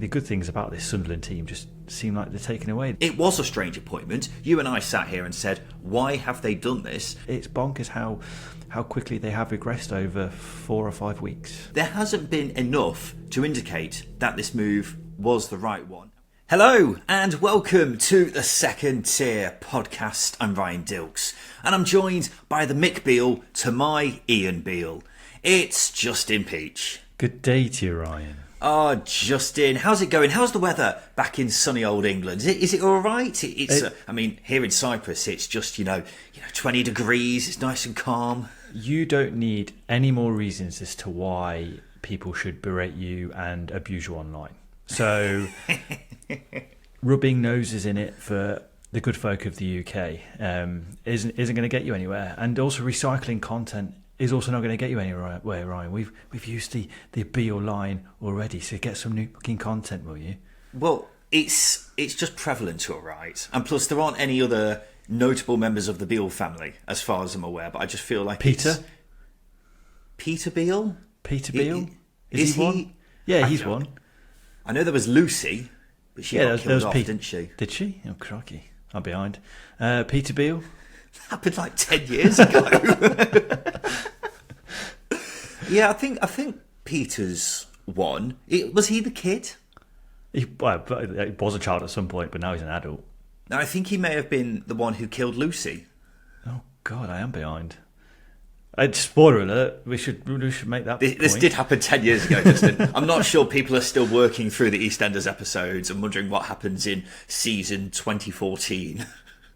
The good things about this Sunderland team just seem like they're taken away. It was a strange appointment. You and I sat here and said, why have they done this? It's bonkers how quickly they have regressed over 4 or 5 weeks. There hasn't been enough to indicate that this move was the right one. Hello and welcome to the Second Tier podcast. I'm Ryan Dilks and I'm joined by the Mick Beale to my Ian Beale. It's Justin Peach. Good day to you, Ryan. Oh, Justin, how's it going? How's the weather back in sunny old England? Is it all right? I mean, here in Cyprus, it's just, 20 degrees. It's nice and calm. You don't need any more reasons as to why people should berate you and abuse you online. So, rubbing noses in it for the good folk of the UK isn't going to get you anywhere. And also, recycling content is also not going to get you anywhere, Ryan. We've used the Beale line already, so get some new fucking content, will you? Well, it's just prevalent, all right. And plus, there aren't any other notable members of the Beale family, as far as I'm aware. But I just feel like Peter Beale. Peter Beale Is he one? Yeah, he's one. I know there was Lucy, but she got killed off, didn't she? Did she? Oh, crikey, I'm behind. Peter Beale. Happened like 10 years ago. Yeah, I think Peter's one. Was he the kid? He was a child at some point, but now he's an adult. No, I think he may have been the one who killed Lucy. Oh God, I am behind. Spoiler alert: we should make that. This did happen 10 years ago, Justin. I'm not sure people are still working through the EastEnders episodes and wondering what happens in season 2014.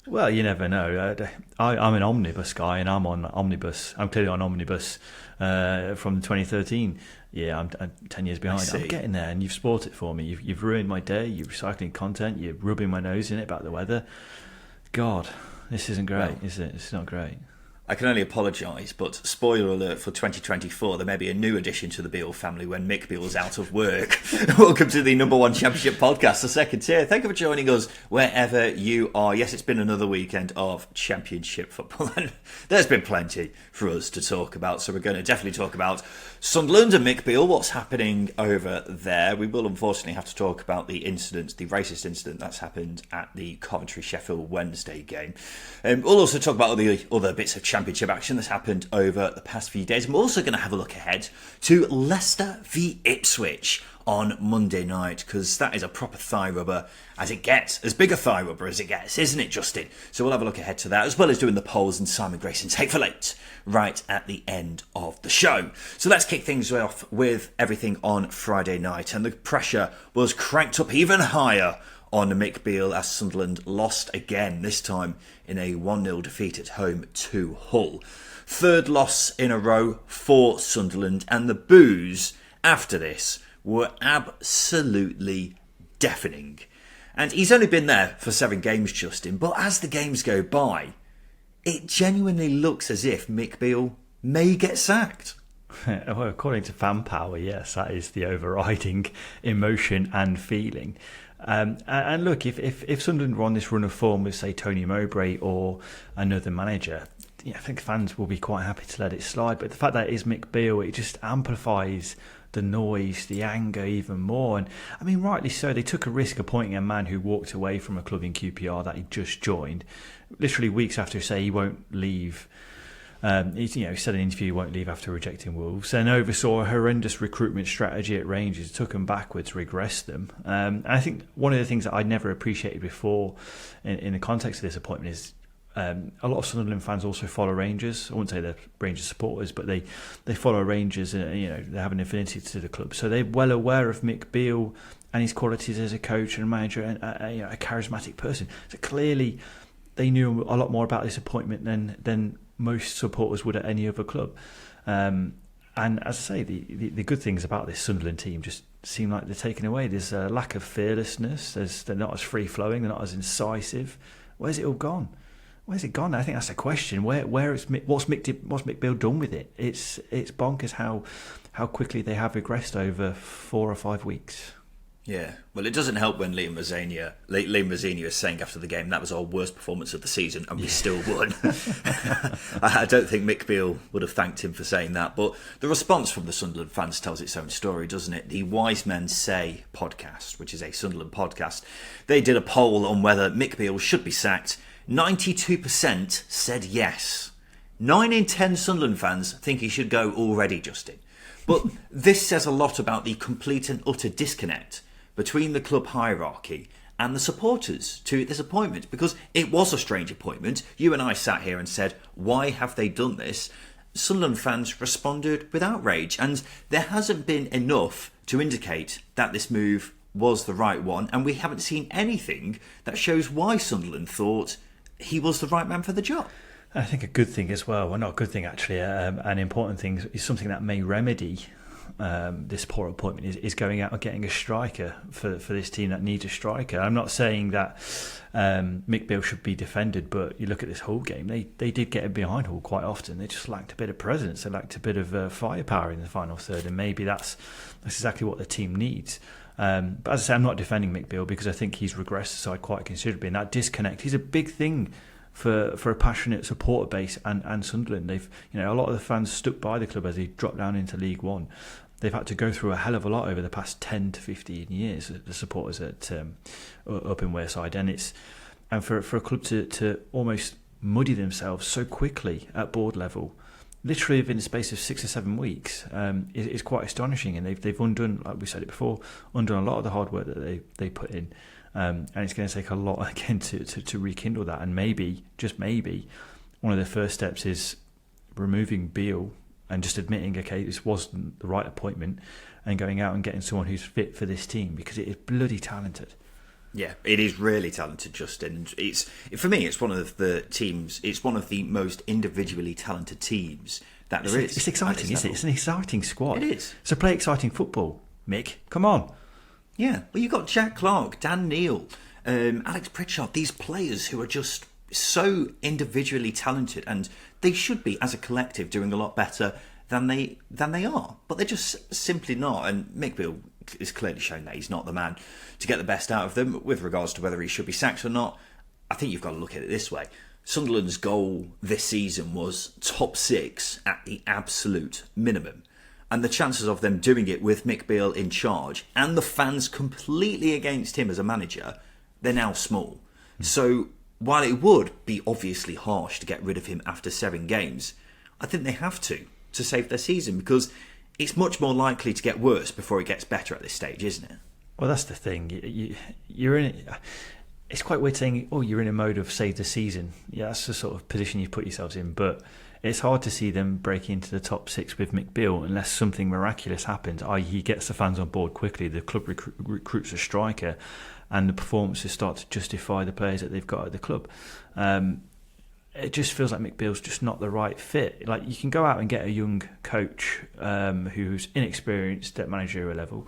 Well, you never know. I'm an omnibus guy, and I'm on Omnibus. I'm clearly on Omnibus from 2013. Yeah, I'm 10 years behind. I'm getting there, and you've spoilt it for me. You've ruined my day. You're recycling content. You're rubbing my nose in it about the weather. God, this isn't great, is it? It's not great. I can only apologise, but spoiler alert for 2024, there may be a new addition to the Beale family when Mick Beale's out of work. Welcome to the number one championship podcast, the Second Tier. Thank you for joining us wherever you are. Yes, it's been another weekend of championship football, and there's been plenty for us to talk about. So we're going to definitely talk about Sunderland and Mick Beale, what's happening over there. We will unfortunately have to talk about the racist incident that's happened at the Coventry-Sheffield Wednesday game. We'll also talk about all the other bits of championship action that's happened over the past few days. I'm also going to have a look ahead to Leicester v Ipswich on Monday night, because that is a proper thigh rubber as it gets, as big a thigh rubber as it gets, isn't it, Justin? So we'll have a look ahead to that, as well as doing the polls and Simon Grayson's Hateful right at the end of the show. So let's kick things off with everything on Friday night, and the pressure was cranked up even higher on Mick Beale as Sunderland lost again, this time in a 1-0 defeat at home to Hull. Third loss in a row for Sunderland, and the boos after this were absolutely deafening. And he's only been there for 7 games, Justin, but as the games go by, it genuinely looks as if Mick Beale may get sacked. Well, according to Fan Power, yes, that is the overriding emotion and feeling. And look, if Sunderland were on this run of form with, say, Tony Mowbray or another manager, I think fans will be quite happy to let it slide. But the fact that it is Mick Beale, it just amplifies the noise, the anger even more. And I mean, rightly so, they took a risk appointing a man who walked away from a club in QPR that he just joined, literally weeks after say he won't leave. He said in an interview he won't leave after rejecting Wolves, and oversaw a horrendous recruitment strategy at Rangers, took them backwards, regressed them. And I think one of the things that I'd never appreciated before in the context of this appointment is a lot of Sunderland fans also follow Rangers. I wouldn't say they're Rangers supporters, but they follow Rangers, and they have an affinity to the club. So they're well aware of Mick Beale and his qualities as a coach and a manager and a charismatic person. So clearly they knew a lot more about this appointment than most supporters would at any other club. And as I say, the good things about this Sunderland team just seem like they're taken away. There's a lack of fearlessness. They're not as free-flowing. They're not as incisive. Where's it all gone? Where's it gone? I think that's the question. What's Mick Beale done with it? It's bonkers how quickly they have regressed over 4 or 5 weeks. Yeah, well, it doesn't help when Liam Rosenior is saying after the game that was our worst performance of the season and we still won. I don't think Mick Beale would have thanked him for saying that, but the response from the Sunderland fans tells its own story, doesn't it? The Wise Men Say podcast, which is a Sunderland podcast, they did a poll on whether Mick Beale should be sacked. 92% said yes. 9 in 10 Sunderland fans think he should go already, Justin. But this says a lot about the complete and utter disconnect between the club hierarchy and the supporters to this appointment, because it was a strange appointment. You and I sat here and said, why have they done this? Sunderland fans responded with outrage, and there hasn't been enough to indicate that this move was the right one, and we haven't seen anything that shows why Sunderland thought he was the right man for the job. I think a good thing as well not a good thing actually, an important thing is something that may remedy this poor appointment is going out and getting a striker for this team that needs a striker. I'm not saying that Mick Beale should be defended, but you look at this Hull game, they did get behind Hull quite often. They just lacked a bit of presence, they lacked a bit of firepower in the final third, and maybe that's exactly what the team needs. But as I say, I'm not defending Mick Beale because I think he's regressed the side quite considerably, and that disconnect is a big thing for a passionate supporter base and Sunderland. They've, a lot of the fans stuck by the club as they dropped down into League One. They've had to go through a hell of a lot over the past 10 to 15 years, the supporters at up in Wearside, and for a club to almost muddy themselves so quickly at board level, literally within the space of 6 or 7 weeks, is quite astonishing. And they've undone, like we said it before, undone a lot of the hard work that they put in. And it's going to take a lot again to rekindle that. And maybe, just maybe, one of the first steps is removing Beale and just admitting, okay, this wasn't the right appointment, and going out and getting someone who's fit for this team, because it is bloody talented. Yeah, it is really talented, Justin. For me, it's one of the teams. It's one of the most individually talented teams that there is. It's exciting, isn't it? It's an exciting squad. It is. So play exciting football, Mick. Come on. Yeah, well, you've got Jack Clark, Dan Neil, Alex Pritchard, these players who are just so individually talented, and they should be, as a collective, doing a lot better than they are. But they're just simply not, and Mick Beale is clearly shown that he's not the man to get the best out of them. With regards to whether he should be sacked or not, I think you've got to look at it this way. Sunderland's goal this season was top 6 at the absolute minimum. And the chances of them doing it with Mick Beale in charge and the fans completely against him as a manager, they're now small. So while it would be obviously harsh to get rid of him after 7 games, I think they have to save their season, because it's much more likely to get worse before it gets better at this stage, isn't it? Well, that's the thing. You're in it. It's quite weird saying, you're in a mode of save the season. Yeah, that's the sort of position you've put yourselves in, but it's hard to see them break into the top 6 with Mick Beale unless something miraculous happens, i.e. he gets the fans on board quickly, the club recruits a striker, and the performances start to justify the players that they've got at the club. It just feels like Mick Beale's just not the right fit. Like, you can go out and get a young coach who's inexperienced at managerial level.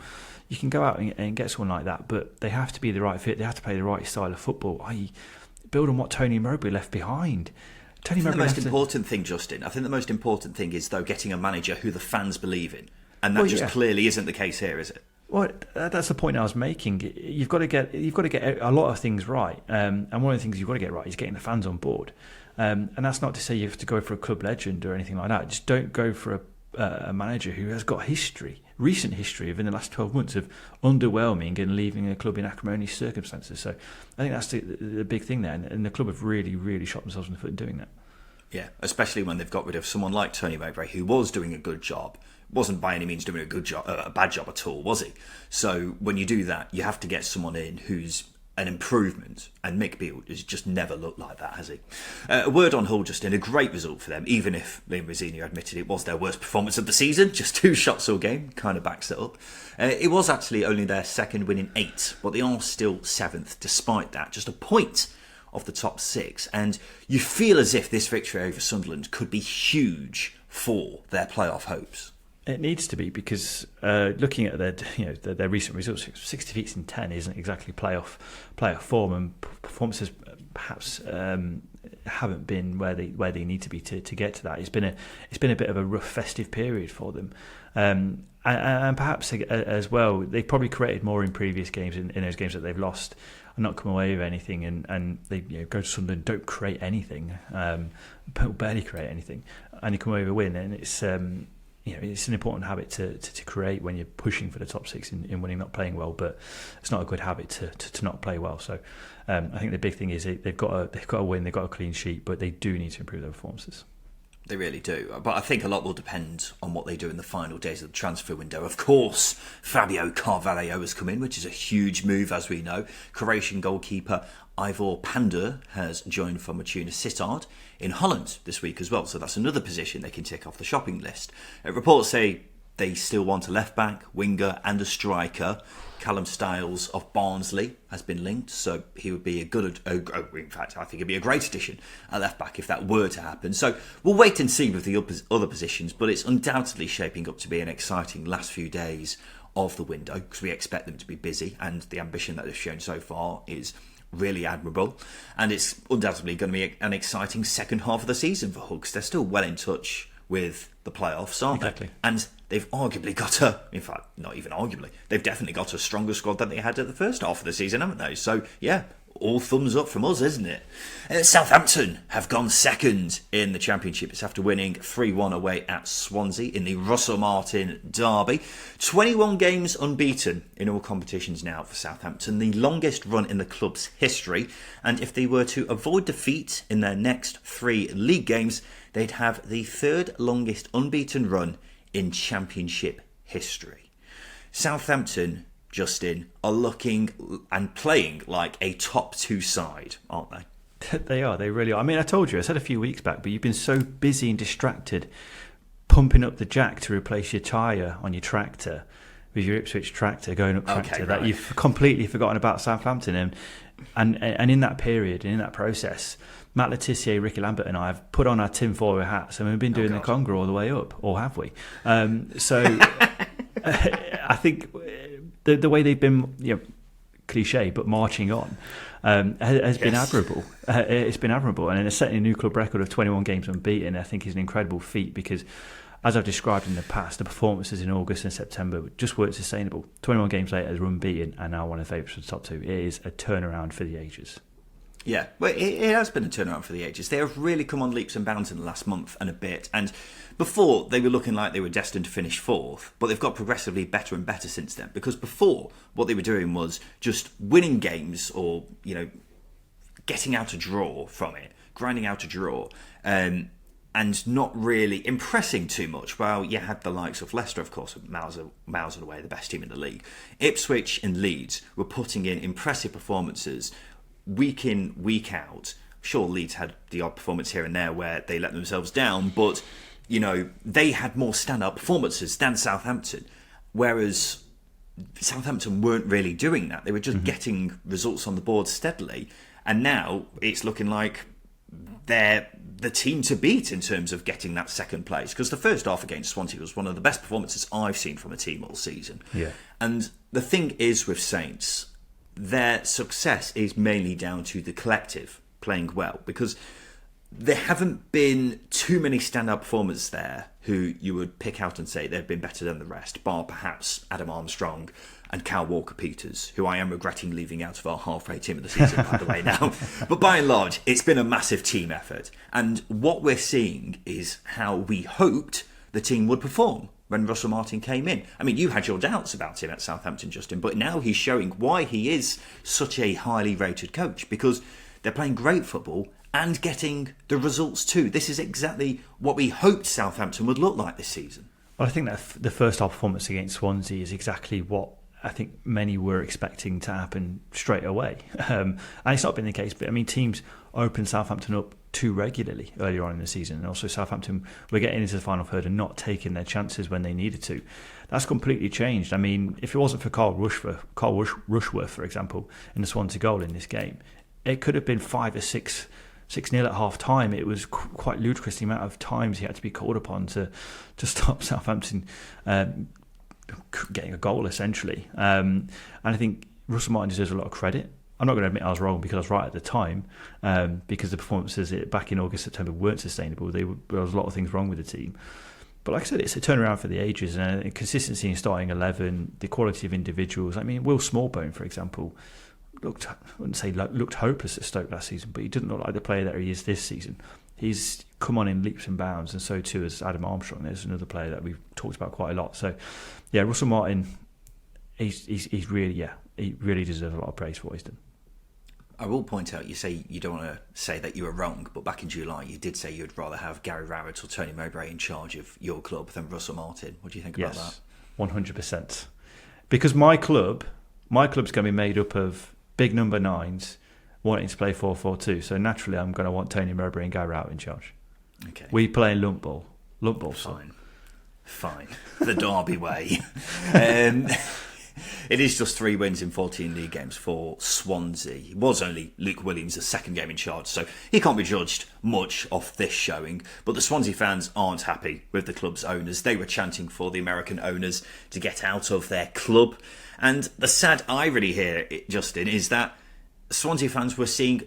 You can go out and get someone like that, but they have to be the right fit. They have to play the right style of football, i.e. build on what Tony Mowbray left behind. I think the most important thing, Justin, is, though, getting a manager who the fans believe in. And that clearly isn't the case here, is it? Well, that's the point I was making. You've got to get a lot of things right. And one of the things you've got to get right is getting the fans on board. And that's not to say you have to go for a club legend or anything like that. Just don't go for a manager who has got recent history within the last 12 months of underwhelming and leaving a club in acrimonious circumstances. So I think that's the big thing there. And the club have really, really shot themselves in the foot in doing that. Yeah, especially when they've got rid of someone like Tony Mowbray, who was doing a good job. Wasn't by any means doing a bad job at all, was he? So when you do that, you have to get someone in who's an improvement, and Mick Beale has just never looked like that, has he? A word on Hull, Justin, a great result for them, even if Liam Rosenior admitted it was their worst performance of the season, just 2 shots all game, kind of backs it up. It was actually only their second win in 8, but they are still 7th despite that, just a point off the top 6, and you feel as if this victory over Sunderland could be huge for their playoff hopes. It needs to be, because looking at their recent results, 6 defeats in 10 isn't exactly playoff form, and performances perhaps haven't been where they need to be to get to that. It's been a bit of a rough festive period for them, and And perhaps as well, they've probably created more in previous games, in those games that they've lost, and not come away with anything. And they go to Sunderland, don't create anything, barely create anything, and you come away with a win. And it's it's an important habit to create when you're pushing for the top six in winning, not playing well. But it's not a good habit to not play well. So I think the big thing is they've got a win, they've got a clean sheet, but they do need to improve their performances. They really do. But I think a lot will depend on what they do in the final days of the transfer window. Of course, Fabio Carvalho has come in, which is a huge move, as we know. Croatian goalkeeper Ivor Pandor has joined Fortuna Sittard in Holland this week as well. So that's another position they can tick off the shopping list. Reports say they still want a left-back, winger and a striker. Callum Styles of Barnsley has been linked, so he would be in fact, I think he'd be a great addition at left-back if that were to happen. So we'll wait and see with the other positions, but it's undoubtedly shaping up to be an exciting last few days of the window, because we expect them to be busy, and the ambition that they've shown so far is really admirable. And it's undoubtedly going to be an exciting second half of the season for Hugs. They're still well in touch with the playoffs, aren't they? And they've arguably got not even arguably, they've definitely got a stronger squad than they had at the first half of the season, haven't they? So, yeah, all thumbs up from us, isn't it? Southampton have gone second in the Championship. It's after winning 3-1 away at Swansea in the Russell Martin derby. 21 games unbeaten in all competitions now for Southampton, the longest run in the club's history. And if they were to avoid defeat in their next 3 league games, they'd have the third longest unbeaten run in Championship history. Southampton, Justin, are looking and playing like a top 2 side, aren't they? They are, they really are. I mean, I told you, I said a few weeks back, but you've been so busy and distracted pumping up the jack to replace your tyre on your tractor with your Ipswich tractor, going up tractor, that you've completely forgotten about Southampton. And in that period, and in that process, Matt Letizia, Ricky Lambert and I have put on our tinfoil hats and we've been doing the conga all the way up, or have we? So I think the way they've been, cliche, but marching on, has been admirable. It's been admirable, and setting a new club record of 21 games unbeaten, I think, is an incredible feat, because, as I've described in the past, the performances in August and September just weren't sustainable. 21 games later, they're unbeaten, and now one of the favourites for the top 2. It is a turnaround for the ages. Yeah, well, it has been a turnaround for the ages. They have really come on leaps and bounds in the last month and a bit. And before, they were looking like they were destined to finish 4th, but they've got progressively better and better since then. Because before, what they were doing was just winning games, or, getting out a draw from it, grinding out a draw, and not really impressing too much. Well, you had the likes of Leicester, of course, miles and away the best team in the league. Ipswich and Leeds were putting in impressive performances week in, week out. Sure, Leeds had the odd performance here and there where they let themselves down, but, they had more stand-up performances than Southampton, whereas Southampton weren't really doing that. They were just getting results on the board steadily, and now it's looking like they're the team to beat in terms of getting that second place, because the first half against Swansea was one of the best performances I've seen from a team all season. Yeah. And the thing is with Saints, their success is mainly down to the collective playing well, because there haven't been too many standout performers there who you would pick out and say they've been better than the rest, bar perhaps Adam Armstrong and Cal Walker-Peters, who I am regretting leaving out of our halfway team of the season, by the way, now. But by and large, it's been a massive team effort. And what we're seeing is how we hoped the team would perform when Russell Martin came in. I mean, you had your doubts about him at Southampton, Justin, but now he's showing why he is such a highly rated coach, because they're playing great football and getting the results too. This is exactly what we hoped Southampton would look like this season. Well, I think that the first half performance against Swansea is exactly what I think many were expecting to happen straight away. And it's not been the case, but I mean, teams opened Southampton up too regularly earlier on in the season, and also Southampton were getting into the final third and not taking their chances when they needed to. That's completely changed. I mean, if it wasn't for Carl Rushworth, for example, in the Swansea goal in this game, it could have been 5 or 6-0 at half time. It was quite ludicrous the amount of times he had to be called upon to stop Southampton getting a goal, essentially. And I think Russell Martin deserves a lot of credit. I'm not going to admit I was wrong, because I was right at the time, because the performances back in August, September weren't sustainable. There was a lot of things wrong with the team. But like I said, it's a turnaround for the ages, and consistency in starting 11, the quality of individuals. I mean, Will Smallbone, for example, I wouldn't say looked hopeless at Stoke last season, but he didn't look like the player that he is this season. He's come on in leaps and bounds, and so too has Adam Armstrong. There's another player that we've talked about quite a lot. So, yeah, Russell Martin, he's really, he really deserves a lot of praise for what he's done. I will point out, you say you don't want to say that you were wrong, but back in July you did say you'd rather have Gary Rowett or Tony Mowbray in charge of your club than Russell Martin. What do you think about that? 100%. Because my club's going to be made up of big number 9s wanting to play 4-4-2. So naturally I'm going to want Tony Mowbray and Gary Rowett in charge. Okay. We play lump ball. Fine. The Derby way. It is just 3 wins in 14 league games for Swansea. It was only Luke Williams' second game in charge, so he can't be judged much off this showing. But the Swansea fans aren't happy with the club's owners. They were chanting for the American owners to get out of their club. And the sad irony here, Justin, is that Swansea fans were seeing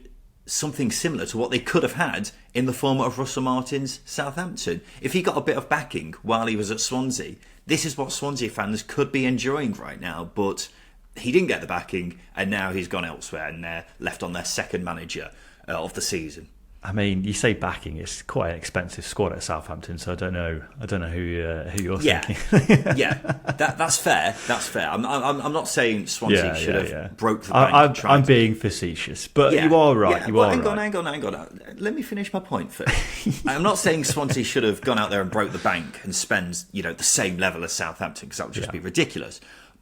something similar to what they could have had in the form of Russell Martin's Southampton. If he got a bit of backing while he was at Swansea, this is what Swansea fans could be enjoying right now, but he didn't get the backing, and now he's gone elsewhere, and they're left on their second manager of the season. I mean, you say backing; it's quite an expensive squad at Southampton, so I don't know who you're thinking. That's fair. I'm not saying Swansea should have broke the bank. I'm being facetious, but you are right. Hang on. Let me finish my point first. I'm not saying Swansea should have gone out there and broke the bank and spend the same level as Southampton, because that would just be ridiculous.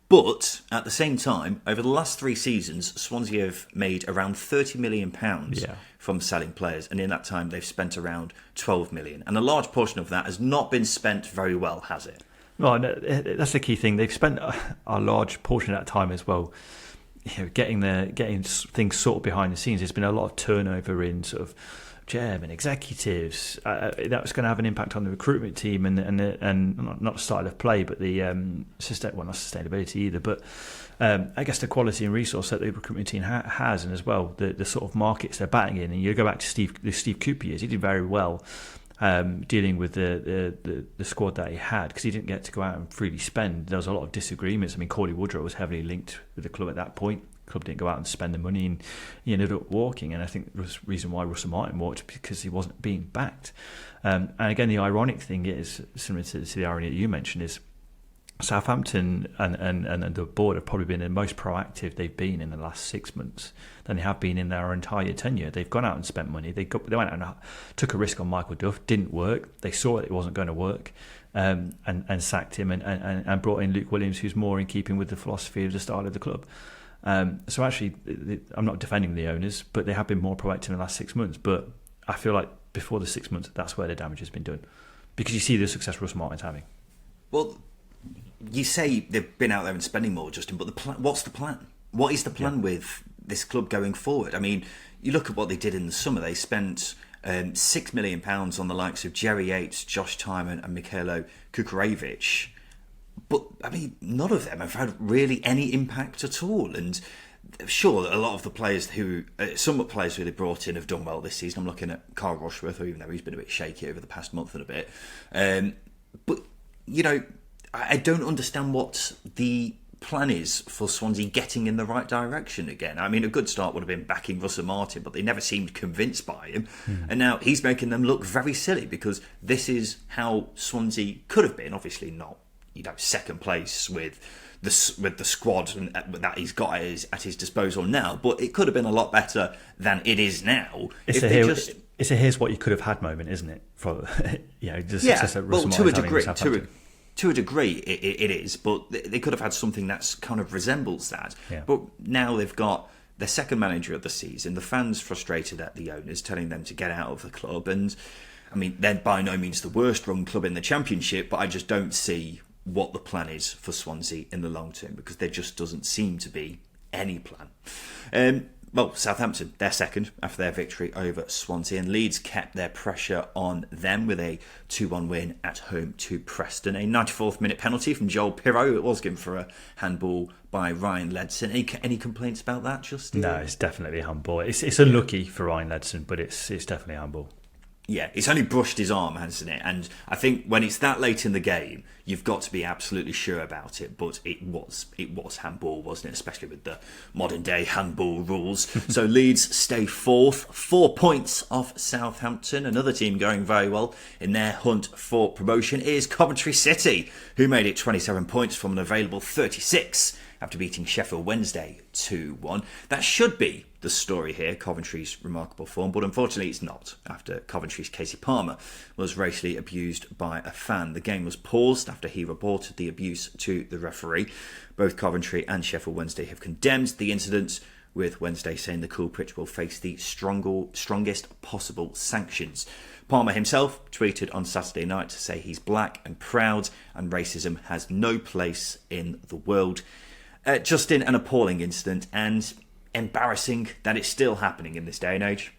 But at the same time, over the last 3 seasons, Swansea have made around £30 million from selling players, and in that time they've spent around 12 million, and a large portion of that has not been spent very well, has it? No, that's the key thing. They've spent a large portion of that time as well, getting things sorted behind the scenes. There's been a lot of turnover in sort of chairman, executives. That was going to have an impact on the recruitment team and not the style of play, but the not sustainability either. But I guess the quality and resource that the recruitment team has, and as well the sort of markets they're batting in. And you go back to the Steve Cooper years; he did very well dealing with the squad that he had, because he didn't get to go out and freely spend. There was a lot of disagreements. I mean, Corley Woodrow was heavily linked with the club at that point. Club didn't go out and spend the money, and he ended up walking. And I think the reason why Russell Martin walked because he wasn't being backed. And again, the ironic thing is, similar to the irony that you mentioned, is Southampton and the board have probably been the most proactive they've been in the last 6 months than they have been in their entire tenure. They've gone out and spent money. They went out and took a risk on Michael Duff. Didn't work. They saw it wasn't going to work, and sacked him and brought in Luke Williams, who's more in keeping with the philosophy of the style of the club. So actually, I'm not defending the owners, but they have been more proactive in the last 6 months. But I feel like before the 6 months, that's where the damage has been done, because you see the success Russell Martin's having. Well, you say they've been out there and spending more, Justin, but what's the plan? What is the plan with this club going forward? I mean, you look at what they did in the summer. They spent £6 million on the likes of Jerry Yates, Josh Tymon and Mikhailo Kukurevich. But, I mean, none of them have had really any impact at all. And sure, a lot of the players some players who they brought in have done well this season. I'm looking at Carl Rushworth, even though he's been a bit shaky over the past month and a bit. But, I don't understand what the plan is for Swansea getting in the right direction again. I mean, a good start would have been backing Russell Martin, but they never seemed convinced by him. And now he's making them look very silly, because this is how Swansea could have been. Obviously not, second place with the squad that he's got at his disposal now, but it could have been a lot better than it is now. It's a here's what you could have had moment, isn't it? For success that Russell Martin's having. To a degree, it is, but they could have had something that's kind of resembles that. Yeah. But now they've got their second manager of the season, the fans frustrated at the owners, telling them to get out of the club. And, I mean, they're by no means the worst-run club in the Championship, but I just don't see what the plan is for Swansea in the long term, because there just doesn't seem to be any plan. Well, Southampton, they're second after their victory over Swansea, and Leeds kept their pressure on them with a 2-1 win at home to Preston. A 94th minute penalty from Joel Pirro. It was given for a handball by Ryan Ledson. Any complaints about that, Justin? No, it's definitely a handball. It's unlucky for Ryan Ledson, but it's definitely a handball. Yeah, it's only brushed his arm, hasn't it? And I think when it's that late in the game, you've got to be absolutely sure about it. But it was handball, wasn't it? Especially with the modern day handball rules. So Leeds stay fourth, 4 points off Southampton. Another team going very well in their hunt for promotion is Coventry City, who made it 27 points from an available 36 after beating Sheffield Wednesday 2-1. That should be the story here, Coventry's remarkable form, but unfortunately it's not, after Coventry's Casey Palmer was racially abused by a fan. The game was paused after he reported the abuse to the referee. Both Coventry and Sheffield Wednesday have condemned the incident, with Wednesday saying the culprit will face the strongest possible sanctions. Palmer himself tweeted on Saturday night to say he's black and proud and racism has no place in the world. Justin, an appalling incident, and embarrassing that it's still happening in this day and age.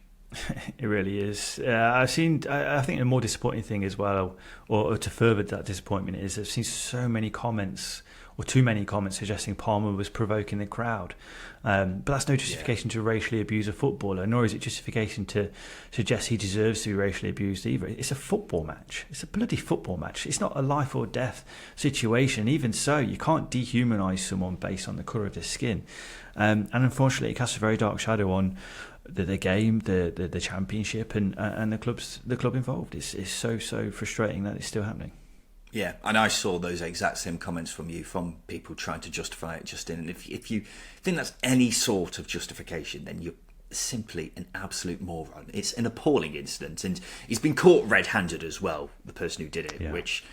It really is. I think the more disappointing thing as well, or to further that disappointment, is I've seen so many comments, or too many comments, suggesting Palmer was provoking the crowd. But that's no justification to racially abuse a footballer, nor is it justification to suggest he deserves to be racially abused either. It's a football match. It's a bloody football match. It's not a life or death situation. Even so, you can't dehumanise someone based on the colour of their skin. And unfortunately, it casts a very dark shadow on the game, the championship, and the club involved. It's so frustrating that it's still happening. Yeah, and I saw those exact same comments from you, from people trying to justify it, Justin. And if you think that's any sort of justification, then you're simply an absolute moron. It's an appalling incident, and he's been caught red-handed as well, the person who did it, which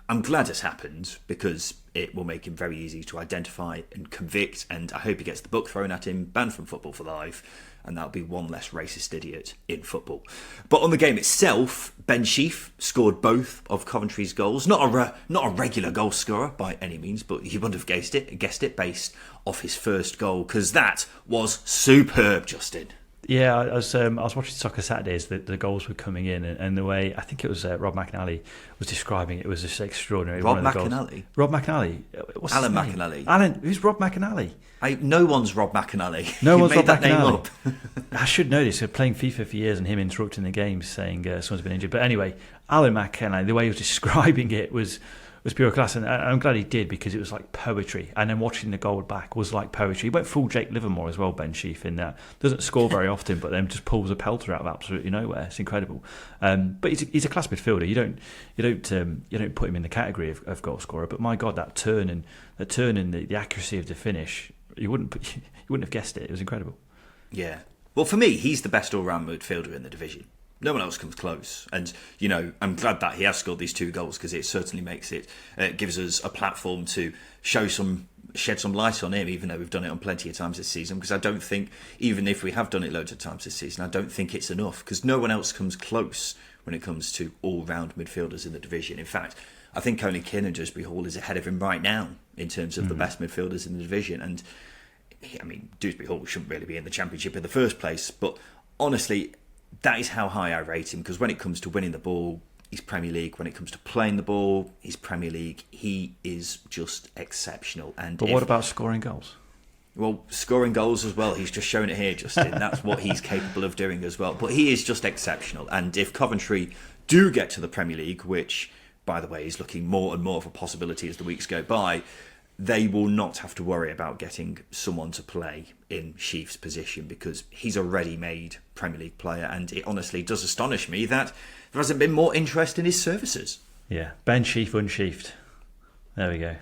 I'm glad has happened, because it will make him very easy to identify and convict, and I hope he gets the book thrown at him, banned from football for life, and that'll be one less racist idiot in football. But on the game itself, Ben Sheaf scored both of Coventry's goals. Not a regular goal scorer by any means, but you wouldn't have guessed it based off his first goal, because that was superb, Justin. Yeah, I was watching Soccer Saturdays. The goals were coming in, and the way, I think it was Rob McAnally was describing it, was just extraordinary. Rob McAnally? Rob McAnally. What's Alan his name? McAnally. Alan, who's Rob McAnally? No one's Rob McAnally. No one's made Rob that name McAnally. up. I should know this. Playing FIFA for years and him interrupting the games, saying someone's been injured. But anyway, Alan McAnally, the way he was describing it was pure class, and I'm glad he did, because it was like poetry. And then watching the goal back was like poetry. He went full Jake Livermore as well, Ben Sheaf, in that. Doesn't score very often, but then just pulls a pelter out of absolutely nowhere. It's incredible. But he's a class midfielder. You don't put him in the category of goal scorer. But my God, that turn and the accuracy of the finish, you wouldn't have guessed it. It was incredible. Yeah. Well, for me, he's the best all-round midfielder in the division. No one else comes close. And, I'm glad that he has scored these 2 goals, because it certainly makes it gives us a platform to shed some light on him, even though we've done it on plenty of times this season. Because I don't think, even if we have done it loads of times this season, I don't think it's enough, because no one else comes close when it comes to all-round midfielders in the division. In fact, I think only Kiernan Dewsbury Hall is ahead of him right now in terms of the best midfielders in the division. And, Dewsbury Hall shouldn't really be in the Championship in the first place, but honestly, that is how high I rate him, because when it comes to winning the ball, he's Premier League. When it comes to playing the ball, he's Premier League. He is just exceptional. But what about scoring goals? Well, scoring goals as well. He's just shown it here, Justin. That's what he's capable of doing as well. But he is just exceptional. And if Coventry do get to the Premier League, which, by the way, is looking more and more of a possibility as the weeks go by, they will not have to worry about getting someone to play in Sheaf's position, because he's a ready-made Premier League player, and it honestly does astonish me that there hasn't been more interest in his services. Yeah, Ben Sheaf unsheathed. There we go.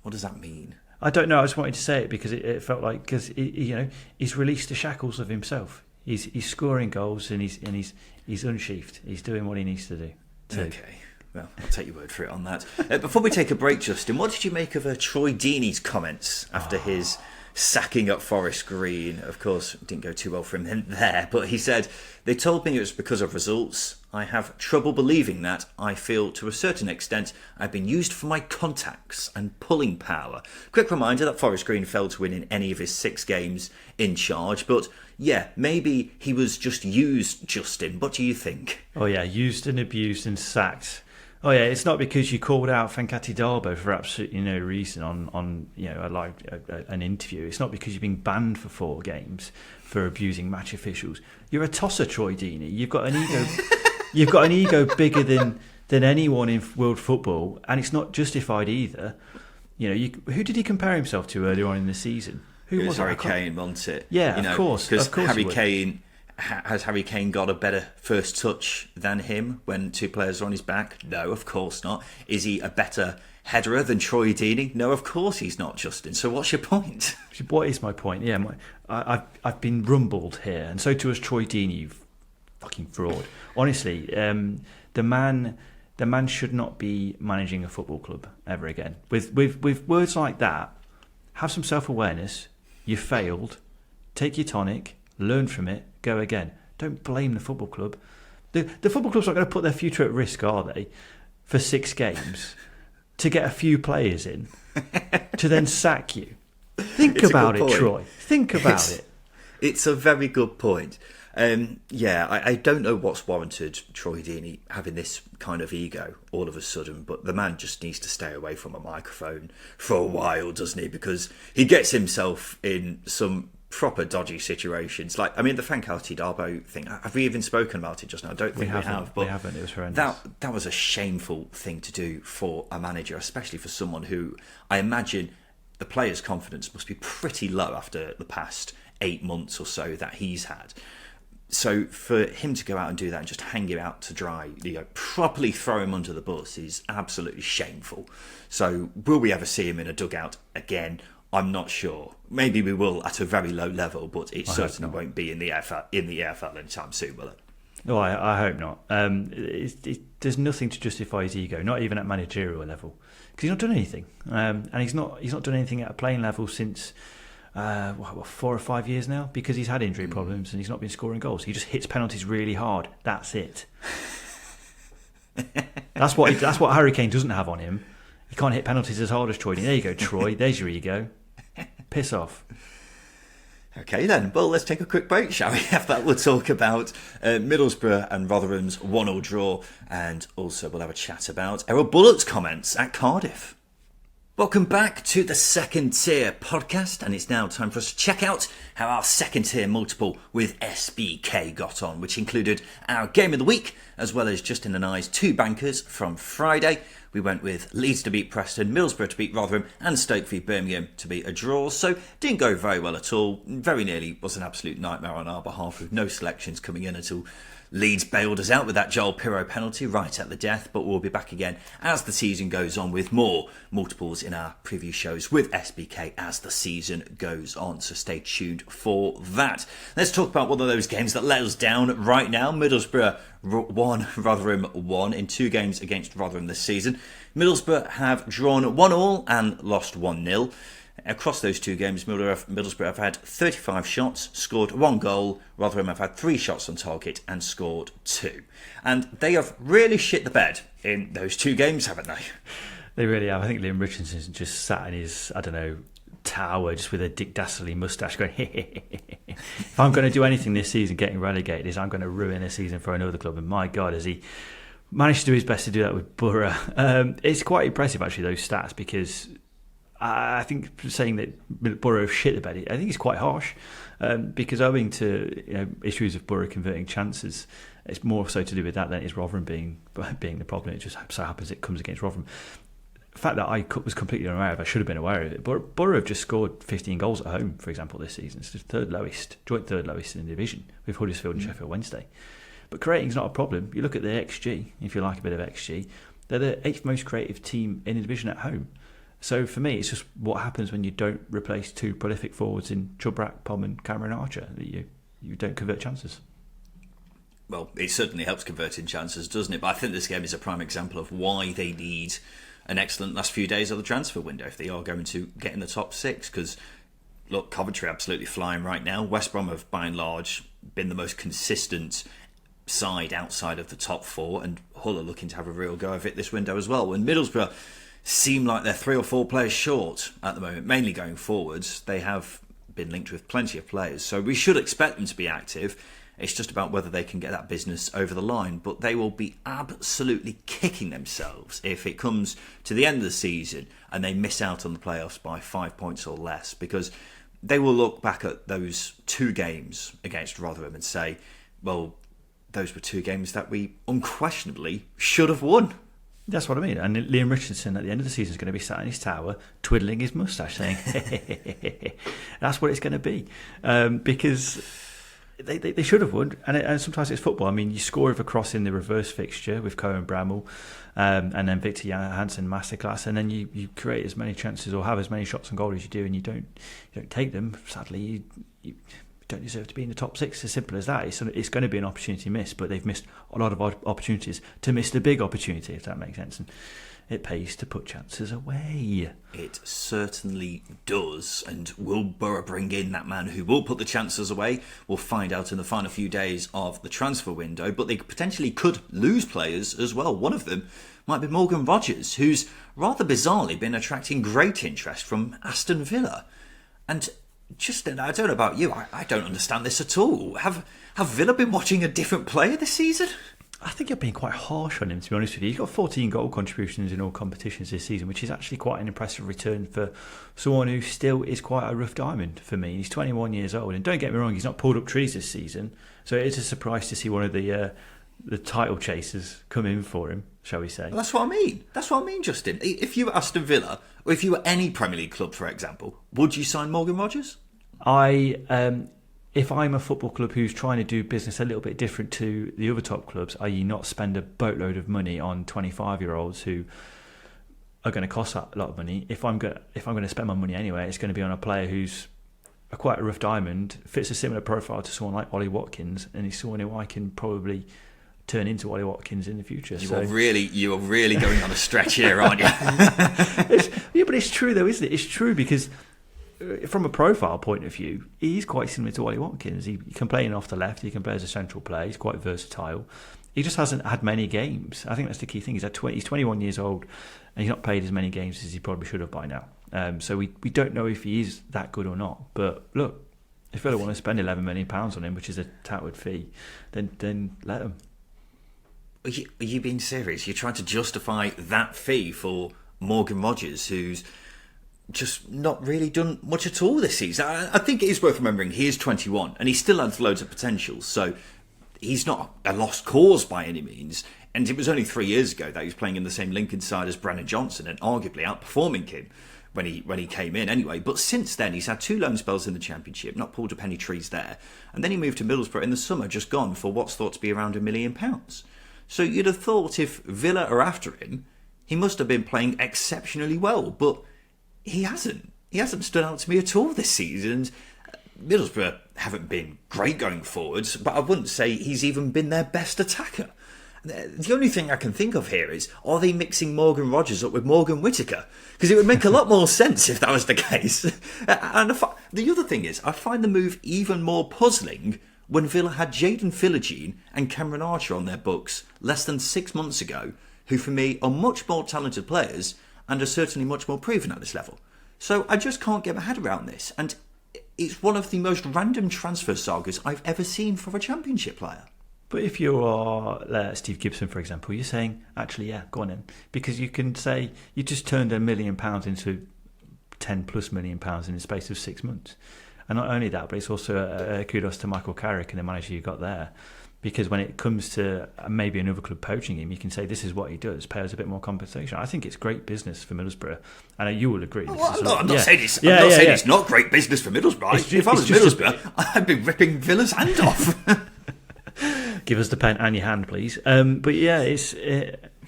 What does that mean? I don't know. I just wanted to say it because it felt like, because he's released the shackles of himself. He's scoring goals and he's unsheathed. He's doing what he needs to do. Okay. Well, I'll take your word for it on that. Before we take a break, Justin, what did you make of Troy Deeney's comments after his sacking at Forest Green? Of course, it didn't go too well for him there, but he said, "They told me it was because of results. I have trouble believing that. I feel, to a certain extent, I've been used for my contacts and pulling power." Quick reminder that Forest Green failed to win in any of his 6 games in charge, but yeah, maybe he was just used, Justin. What do you think? Oh yeah, used and abused and sacked. Oh yeah, it's not because you called out Fankati Darbo for absolutely no reason on an interview. It's not because you've been banned for 4 games for abusing match officials. You're a tosser, Troy Deeney. You've got an ego. You've got an ego bigger than anyone in world football, and it's not justified either. Who did he compare himself to earlier on in the season? Who was Harry Kane, wasn't it? Yeah, of course. Because Harry Kane, has Harry Kane got a better first touch than him when two players are on his back? No, of course not. Is he a better headerer than Troy Deeney? No, of course he's not, Justin. So what's your point? What is my point? Yeah, I've been rumbled here, and so too has Troy Deeney. You fucking fraud. Honestly, the man should not be managing a football club ever again. With words like that, have some self-awareness. You failed. Take your tonic. Learn from it. Go again. Don't blame the football club. The football club's not going to put their future at risk, are they? For 6 games to get a few players in to then sack you. Think about it, Troy. Think about it. It's a very good point. I don't know what's warranted Troy Deeney having this kind of ego all of a sudden, but the man just needs to stay away from a microphone for a while, doesn't he? Because he gets himself in some proper dodgy situations. Like, the Fancality Darbo thing. Have we even spoken about it just now? I don't think we have. But we haven't. It was horrendous. That was a shameful thing to do for a manager, especially for someone who, I imagine, the player's confidence must be pretty low after the past 8 months or so that he's had. So for him to go out and do that and just hang him out to dry, properly throw him under the bus is absolutely shameful. So will we ever see him in a dugout again? I'm not sure. Maybe we will at a very low level, but it certainly won't be in the EFL anytime soon, will it? No, I hope not. There's nothing to justify his ego, not even at managerial level, because he's not done anything, and he's not done anything at a playing level since 4 or 5 years now, because he's had injury problems and he's not been scoring goals. He just hits penalties really hard. That's it. That's what Harry Kane doesn't have on him. He can't hit penalties as hard as Troy. There you go, Troy. There's your ego. Piss off. Okay then, well, let's take a quick break, shall we? After that, we'll talk about Middlesbrough and Rotherham's 1-1 draw, and also we'll have a chat about Errol Bullock's comments at Cardiff. Welcome back to the Second Tier podcast, and it's now time for us to check out how our second tier multiple with SBK got on, which included our game of the week, as well as Justin and I's 2 bankers from Friday. We went with Leeds to beat Preston, Middlesbrough to beat Rotherham, and Stoke v Birmingham to beat a draw. So didn't go very well at all. Very nearly was an absolute nightmare on our behalf, with no selections coming in until Leeds bailed us out with that Joel Pirro penalty right at the death. But we'll be back again as the season goes on with more multiples in our preview shows with SBK as the season goes on. So stay tuned for that. Let's talk about one of those games that let us down right now. Middlesbrough 1, Rotherham 1 in 2 games against Rotherham this season. Middlesbrough have drawn 1-1 and lost 1-0. Across those 2 games, Middlesbrough have had 35 shots, scored 1 goal. Rotherham have had 3 shots on target and scored 2. And they have really shit the bed in those 2 games, haven't they? They really have. I think Liam Richardson's just sat in his, tower just with a Dick Dastardly moustache going, if I'm going to do anything this season getting relegated, is I'm going to ruin a season for another club. And my God, has he managed to do his best to do that with Borough. It's quite impressive, actually, those stats, because I think saying that Borough shit the bed, I think it's quite harsh, because owing to issues of Borough converting chances, it's more so to do with that than it is Rotherham being the problem. It just so happens it comes against Rotherham. The fact that I was completely unaware of, I should have been aware of it. Borough have just scored 15 goals at home, for example, this season. It's the joint third lowest in the division with Huddersfield and Sheffield Wednesday. But creating's not a problem. You look at their XG, if you like a bit of XG, they're the 8th most creative team in the division at home. So for me, it's just what happens when you don't replace 2 prolific forwards in Chubrak, Pom and Cameron Archer, that you don't convert chances. Well, it certainly helps converting chances, doesn't it? But I think this game is a prime example of why they need an excellent last few days of the transfer window if they are going to get in the top 6. Because, look, Coventry are absolutely flying right now. West Brom have, by and large, been the most consistent side outside of the top 4, and Hull are looking to have a real go of it this window as well. When Middlesbrough seem like they're 3 or 4 players short at the moment, mainly going forwards, they have been linked with plenty of players. So we should expect them to be active. It's just about whether they can get that business over the line. But they will be absolutely kicking themselves if it comes to the end of the season and they miss out on the playoffs by 5 points or less, because they will look back at those 2 games against Rotherham and say, well, those were two games that we unquestionably should have won. That's what I mean. And Liam Richardson at the end of the season is going to be sat in his tower, twiddling his moustache, saying, that's what it's going to be. Because they should have won. And sometimes it's football. I mean, you score with a cross in the reverse fixture with Cohen Bramall, and then Victor Hansen masterclass, and then you create as many chances or have as many shots on goal as you do, and you don't take them. Sadly, you don't deserve to be in the top six. As simple as that. It's going to be an opportunity missed, but they've missed a lot of opportunities to miss the big opportunity, if that makes sense. And it pays to put chances away. It certainly does. And will Borough bring in that man who will put the chances away? We'll find out in the final few days of the transfer window. But they potentially could lose players as well. One of them might be Morgan Rogers, who's rather bizarrely been attracting great interest from Aston Villa. And Justin, I don't know about you, I don't understand this at all. Have Villa been watching a different player this season? I think you're being quite harsh on him, to be honest with you. He's got 14 goal contributions in all competitions this season, which is actually quite an impressive return for someone who still is quite a rough diamond for me. He's 21 years old, and don't get me wrong, he's not pulled up trees this season, so it is a surprise to see one of the title chasers come in for him, shall we say. Well, that's what I mean, Justin. If you were Aston Villa, or if you were any Premier League club, for example, would you sign Morgan Rogers? If I'm a football club who's trying to do business a little bit different to the other top clubs, i.e. not spend a boatload of money on 25-year-olds who are going to cost a lot of money, if I'm going to spend my money anyway, it's going to be on a player who's quite a rough diamond, fits a similar profile to someone like Ollie Watkins, and he's someone who I can probably turn into Ollie Watkins in the future. You are really going on a stretch here, aren't you? Yeah, but it's true though, isn't it? It's true because from a profile point of view, he's quite similar to Ollie Watkins. He can play in off the left, he can play as a central player, he's quite versatile. He just hasn't had many games. I think that's the key thing. He's 21 years old and he's not played as many games as he probably should have by now. So we don't know if he is that good or not. But look, if Villa want to spend £11 million on him, which is a touted fee, then let them. Are you being serious? You're trying to justify that fee for Morgan Rogers, who's just not really done much at all this season. I think it is worth remembering he is 21 and he still has loads of potential, so he's not a lost cause by any means. And it was only 3 years ago that he was playing in the same Lincoln side as Brennan Johnson and arguably outperforming him when he came in anyway. But since then he's had 2 loan spells in the Championship, not pulled up any trees there, and then he moved to Middlesbrough in the summer, just gone for what's thought to be around £1 million. So you'd have thought if Villa are after him, he must have been playing exceptionally well, but he hasn't. He hasn't stood out to me at all this season. Middlesbrough haven't been great going forwards, but I wouldn't say he's even been their best attacker. The only thing I can think of here is, are they mixing Morgan Rogers up with Morgan Whittaker? Because it would make a lot more sense if that was the case. And the other thing is, I find the move even more puzzling when Villa had Jayden Philogene and Cameron Archer on their books less than 6 months ago, who for me are much more talented players and are certainly much more proven at this level. So I just can't get my head around this. And it's one of the most random transfer sagas I've ever seen for a Championship player. But if you are Steve Gibson, for example, you're saying, actually, yeah, go on in. Because you can say you just turned £1 million into £10+ million in the space of 6 months. And not only that, but it's also a kudos to Michael Carrick and the manager you got there. Because when it comes to maybe another club poaching him, you can say this is what he does, pay us a bit more compensation. I think it's great business for Middlesbrough, and you will agree. I'm not saying it's not great business for Middlesbrough. If I was Middlesbrough, I'd be ripping Villa's hand off. Give us the pen and your hand, please. But yeah, it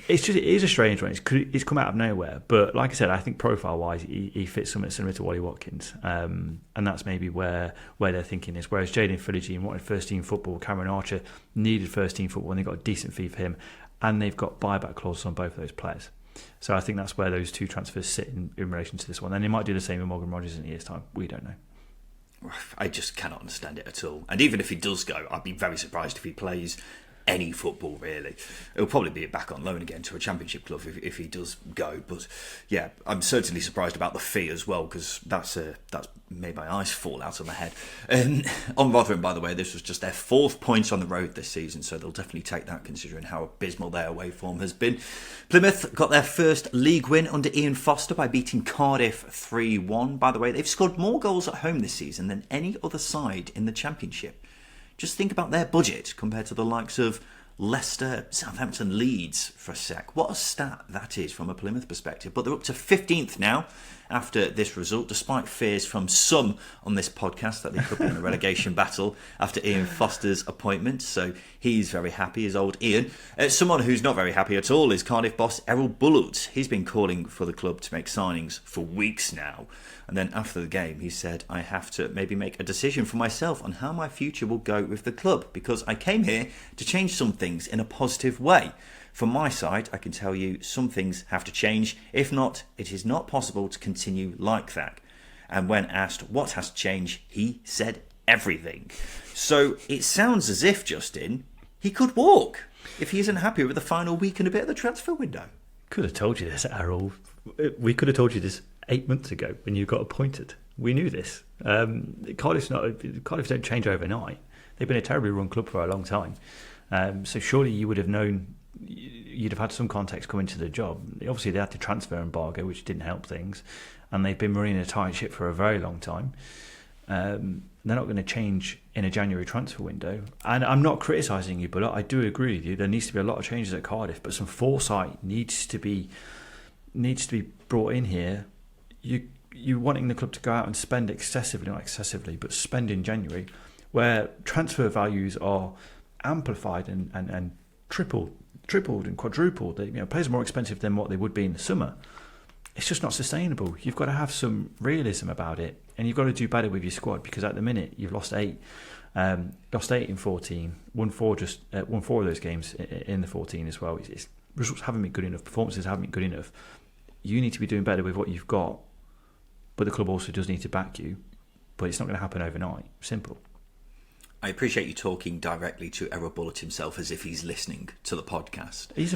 is a strange one. It's come out of nowhere, but like I said, I think profile-wise, he fits somewhat similar to Ollie Watkins, and that's maybe where their thinking is. Whereas Jayden Philogene wanted first-team football, Cameron Archer needed first-team football, and they got a decent fee for him, and they've got buyback clauses on both of those players. So I think that's where those two transfers sit in relation to this one. And they might do the same with Morgan Rogers in a year's time. We don't know. I just cannot understand it at all. And even if he does go, I'd be very surprised if he plays any football, really. It'll probably be back on loan again to a Championship club if he does go. But yeah, I'm certainly surprised about the fee as well, because that's made my eyes fall out of my head. On Rotherham, by the way, this was just their 4th point on the road this season, so they'll definitely take that considering how abysmal their away form has been. Plymouth got their first league win under Ian Foster by beating Cardiff 3-1. By the way, they've scored more goals at home this season than any other side in the Championship. Just think about their budget compared to the likes of Leicester, Southampton, Leeds for a sec. What a stat that is from a Plymouth perspective. But they're up to 15th now after this result, despite fears from some on this podcast that they could be in a relegation battle after Ian Foster's appointment. So he's very happy, is old Ian. Someone who's not very happy at all is Cardiff boss Errol Bullard. He's been calling for the club to make signings for weeks now. And then after the game, he said, I have to maybe make a decision for myself on how my future will go with the club, because I came here to change some things in a positive way. From my side, I can tell you some things have to change. If not, it is not possible to continue like that. And when asked what has to change, he said everything. So it sounds as if, Justin, he could walk if he isn't happy with the final week and a bit of the transfer window. Could have told you this, Errol. We could have told you this 8 months ago when you got appointed. We knew this. Cardiff don't change overnight. They've been a terribly run club for a long time. So surely you would have known, you'd have had some context coming to the job. Obviously they had the transfer embargo, which didn't help things, and they've been running a tight ship for a very long time. They're not going to change in a January transfer window. And I'm not criticising you, but I do agree with you. There needs to be a lot of changes at Cardiff, but some foresight needs to be brought in here. You wanting the club to go out and spend excessively, not excessively, but spend in January, where transfer values are amplified and tripled and quadrupled. Players are more expensive than what they would be in the summer. It's just not sustainable. You've got to have some realism about it, and you've got to do better with your squad, because at the minute you've lost 8 in 14, won 4 of those games in the 14 as well. Results haven't been good enough, performances haven't been good enough. You need to be doing better with what you've got, but the club also does need to back you. But it's not going to happen overnight. Simple. I appreciate you talking directly to Errol Bullard himself as if he's listening to the podcast. He's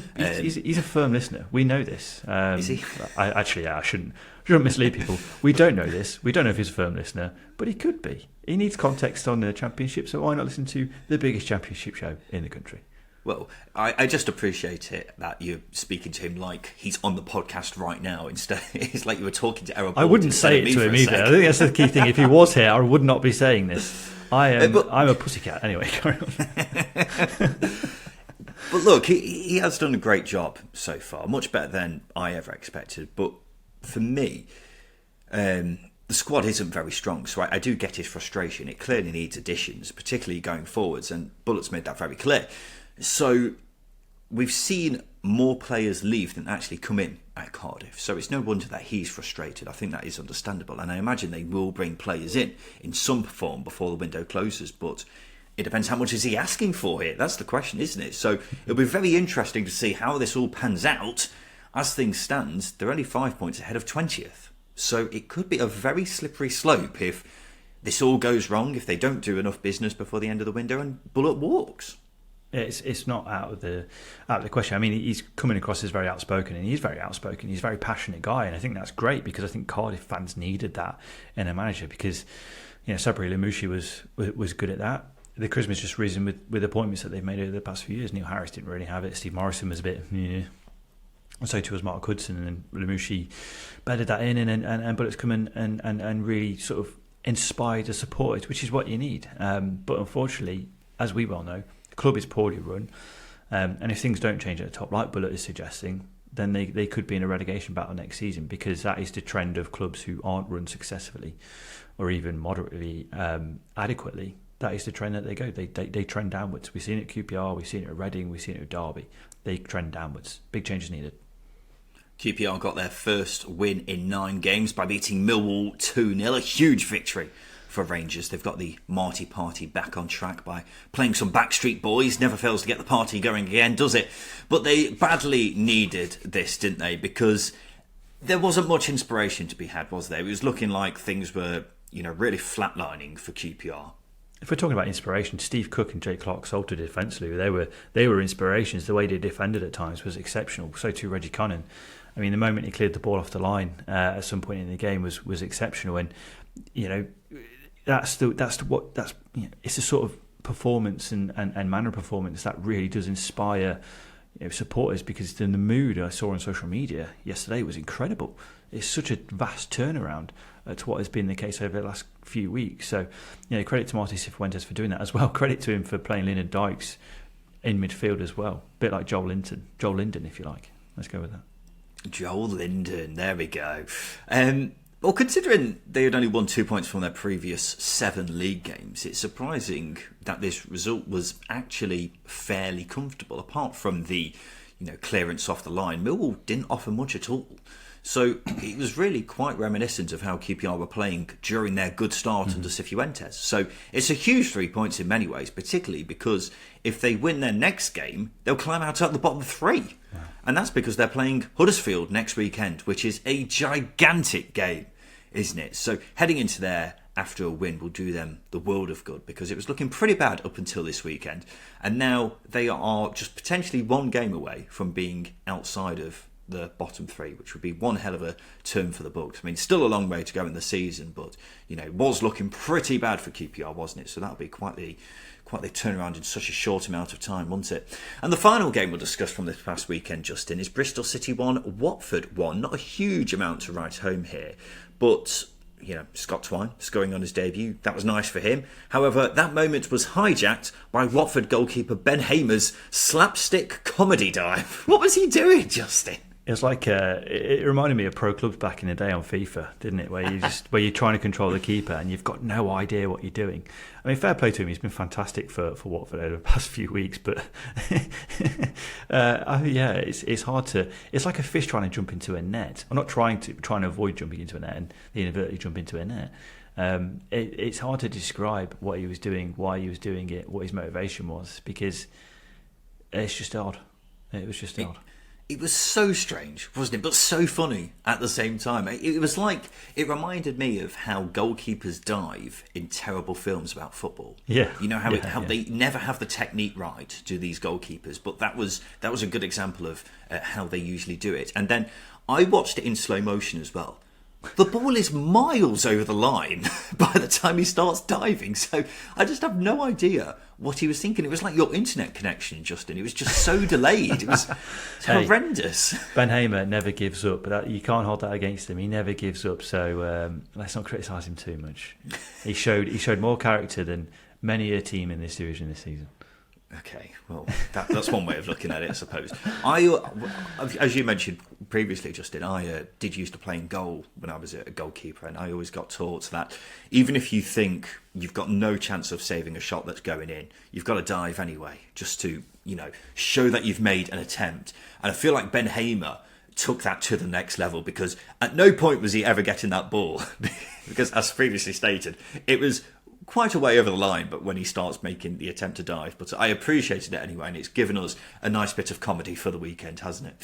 a firm listener. We know this. Is he? I shouldn't mislead people. We don't know this. We don't know if he's a firm listener, but he could be. He needs context on the Championship, so why not listen to the biggest Championship show in the country? Well, I just appreciate it that you're speaking to him like he's on the podcast right now. Instead, it's like you were talking to Errol Bullard. I wouldn't say it to him either. I think that's the key thing. If he was here, I would not be saying this. I'm a pussycat. Anyway, carry on. But look, he has done a great job so far, much better than I ever expected. But for me, the squad isn't very strong, so I do get his frustration. It clearly needs additions, particularly going forwards, and Bullett's made that very clear. So we've seen more players leave than actually come in at Cardiff. So it's no wonder that he's frustrated. I think that is understandable. And I imagine they will bring players in some form before the window closes. But it depends how much is he asking for here. That's the question, isn't it? So it'll be very interesting to see how this all pans out. As things stand, they're only 5 points ahead of 20th. So it could be a very slippery slope if this all goes wrong, if they don't do enough business before the end of the window and Bullet walks. It's not out of the question. I mean, he's coming across as very outspoken, and he's very outspoken. He's a very passionate guy, and I think that's great, because I think Cardiff fans needed that in a manager, because Sabri Lamouchi was good at that. The Christmas just risen with appointments that they've made over the past few years. Neil Harris didn't really have it. Steve Morrison was a bit, so too was Mark Hudson, and Lamouchi bedded that in, and Bullett's come in and really sort of inspired the supporters, which is what you need. But unfortunately, as we well know, the club is poorly run, and if things don't change at the top, like Bullet is suggesting, then they could be in a relegation battle next season, because that is the trend of clubs who aren't run successfully or even moderately adequately. That is the trend that they go. They trend downwards. We've seen it at QPR, we've seen it at Reading, we've seen it at Derby. They trend downwards. Big changes needed. QPR got their first win in 9 games by beating Millwall 2-0, a huge victory for Rangers. They've got the Marty party back on track by playing some Backstreet Boys. Never fails to get the party going again, does it? But they badly needed this, didn't they? Because there wasn't much inspiration to be had, was there? It was looking like things were, really flatlining for QPR. If we're talking about inspiration, Steve Cook and Jake Clark-Salter defensively, they were inspirations. The way they defended at times was exceptional. So too Reggie Connon. I mean, the moment he cleared the ball off the line at some point in the game was exceptional. And it's a sort of performance and manner of performance that really does inspire supporters, because the mood I saw on social media yesterday was incredible. It's such a vast turnaround to what has been the case over the last few weeks. So, credit to Martin Cifuentes for doing that as well. Credit to him for playing Lyndon Dykes in midfield as well. A bit like Joel Linden, if you like. Let's go with that. Joel Linden, there we go. Well, considering they had only won 2 points from their previous 7 league games, it's surprising that this result was actually fairly comfortable. Apart from the, clearance off the line, Millwall didn't offer much at all. So it was really quite reminiscent of how QPR were playing during their good start under Cifuentes. So it's a huge 3 points in many ways, particularly because if they win their next game, they'll climb out at the bottom 3. Wow. And that's because they're playing Huddersfield next weekend, which is a gigantic game, isn't it? So heading into there after a win will do them the world of good, because it was looking pretty bad up until this weekend. And now they are just potentially one game away from being outside of the bottom 3, which would be one hell of a turn for the books. I mean, still a long way to go in the season, but it was looking pretty bad for QPR, wasn't it? So that'll be quite the turnaround in such a short amount of time, won't it? And the final game we'll discuss from this past weekend, Justin, is Bristol City 1, Watford 1. Not a huge amount to write home here, but Scott Twine scoring on his debut, that was nice for him. However, that moment was hijacked by Watford goalkeeper Ben Hamer's slapstick comedy dive. What was he doing, Justin? It's like it reminded me of pro clubs back in the day on FIFA, didn't it? Where you're trying to control the keeper and you've got no idea what you're doing. I mean, fair play to him; he's been fantastic for Watford over the past few weeks. But it's hard to. It's like a fish trying to jump into a net. I'm not trying to avoid jumping into a net and inadvertently jump into a net. It's hard to describe what he was doing, why he was doing it, what his motivation was, because it's just odd. It was just odd. It was so strange, wasn't it? But so funny at the same time. It was like, it reminded me of how goalkeepers dive in terrible films about football. Yeah. How they never have the technique right, do these goalkeepers. But that was a good example of how they usually do it. And then I watched it in slow motion as well. The ball is miles over the line by the time he starts diving. So I just have no idea what he was thinking. It was like your internet connection, Justin. It was just so delayed. It was horrendous. Ben Hamer never gives up, but you can't hold that against him. He never gives up. So let's not criticise him too much. He showed more character than many a team in this division this season. Okay, well, that's one way of looking at it, I suppose. As you mentioned previously, Justin, I did used to play in goal when I was a goalkeeper, and I always got taught that even if you think you've got no chance of saving a shot that's going in, you've got to dive anyway, just to, show that you've made an attempt. And I feel like Ben Hamer took that to the next level, because at no point was he ever getting that ball, because as previously stated, it was quite a way over the line, but when he starts making the attempt to dive. But I appreciated it anyway, and it's given us a nice bit of comedy for the weekend, hasn't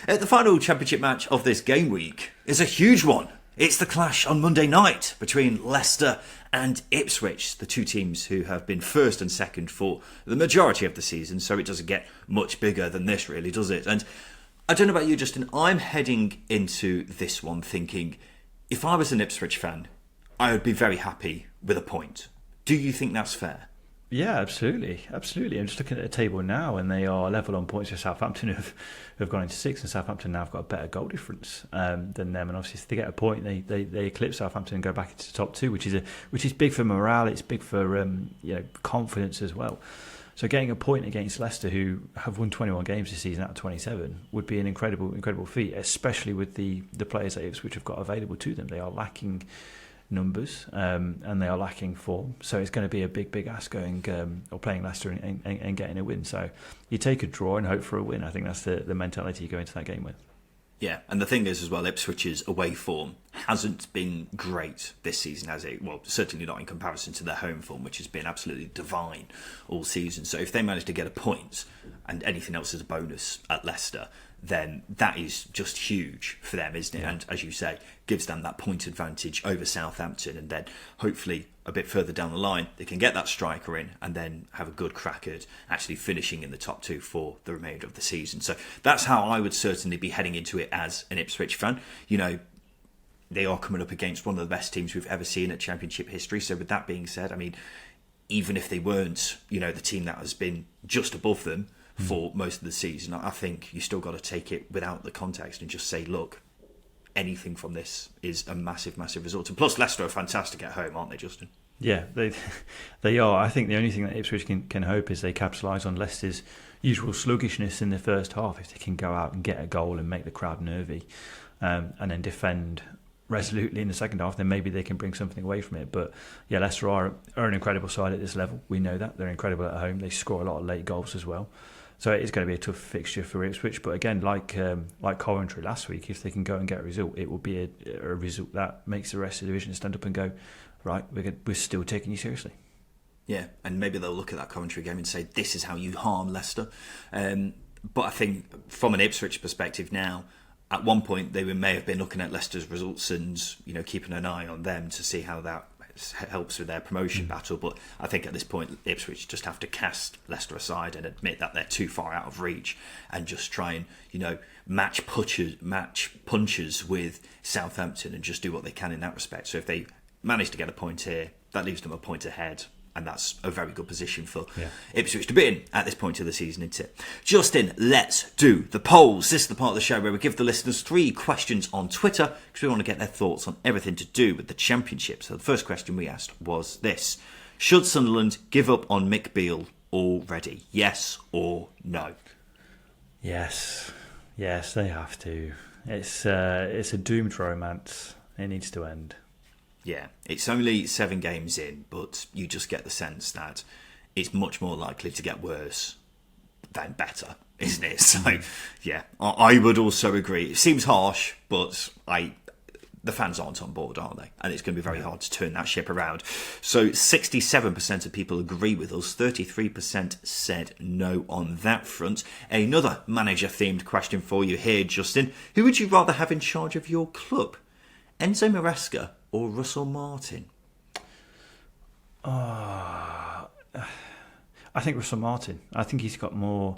it? The final championship match of this game week is a huge one. It's the clash on Monday night between Leicester and Ipswich, the two teams who have been first and second for the majority of the season, so it doesn't get much bigger than this, really, does it? And I don't know about you, Justin, I'm heading into this one thinking, if I was an Ipswich fan, I would be very happy with a point. Do you think that's fair? Yeah, absolutely. I'm just looking at the table now, and they are level on points with Southampton, who've gone into 6th, and Southampton now have got a better goal difference than them. And obviously, if they get a point, they eclipse Southampton and go back into the top 2, which is big for morale. It's big for confidence as well. So getting a point against Leicester, who have won 21 games this season out of 27, would be an incredible feat, especially with the players that Ipswich have got available to them. They are lacking numbers and they are lacking form, so it's going to be a big ask going or playing Leicester and getting a win. So you take a draw and hope for a win. I think that's the mentality you go into that game with. Yeah, and the thing is as well, Ipswich's away form hasn't been great this season, has it? Well, certainly not in comparison to their home form, which has been absolutely divine all season. So if they manage to get a point and anything else is a bonus at Leicester, then that is just huge for them, isn't it? Yeah. And as you say, gives them that point advantage over Southampton, and then hopefully a bit further down the line they can get that striker in and then have a good crack at actually finishing in the top 2 for the remainder of the season. So that's how I would certainly be heading into it as an Ipswich fan. They are coming up against one of the best teams we've ever seen at Championship history. So with that being said, I mean, even if they weren't, the team that has been just above them for most of the season, I think you still got to take it without the context and just say, look, anything from this is a massive, massive result. And plus, Leicester are fantastic at home, aren't they, Justin? Yeah, they are. I think the only thing that Ipswich can hope is they capitalise on Leicester's usual sluggishness in the first half. If they can go out and get a goal and make the crowd nervy, and then defend resolutely in the second half, then maybe they can bring something away from it. But yeah, Leicester are an incredible side at this level. We know that. They're incredible at home. They score a lot of late goals as well. So it's going to be a tough fixture for Ipswich. But again, like Coventry last week, if they can go and get a result, it will be a result that makes the rest of the division stand up and go, right, we're still taking you seriously. Yeah, and maybe they'll look at that Coventry game and say, this is how you harm Leicester. But I think from an Ipswich perspective now, at one point they may have been looking at Leicester's results and keeping an eye on them to see how that helps with their promotion battle. But I think at this point Ipswich just have to cast Leicester aside and admit that they're too far out of reach and just try and match punches with Southampton and just do what they can in that respect. So if they manage to get a point here, that leaves them a point ahead, and that's a very good position for Ipswich to be in at this point of the season, isn't it? Justin, let's do the polls. This is the part of the show where we give the listeners 3 questions on Twitter because we want to get their thoughts on everything to do with the Championship. So the first question we asked was this: should Sunderland give up on Mick Beale already? Yes or no? Yes, they have to. It's a doomed romance. It needs to end. Yeah, it's only 7 games in, but you just get the sense that it's much more likely to get worse than better, isn't it? So, yeah, I would also agree. It seems harsh, but the fans aren't on board, are they? And it's going to be very hard to turn that ship around. So 67% of people agree with us. 33% said no on that front. Another manager-themed question for you here, Justin. Who would you rather have in charge of your club? Enzo Maresca or Russell Martin? I think Russell Martin. I think he's got more.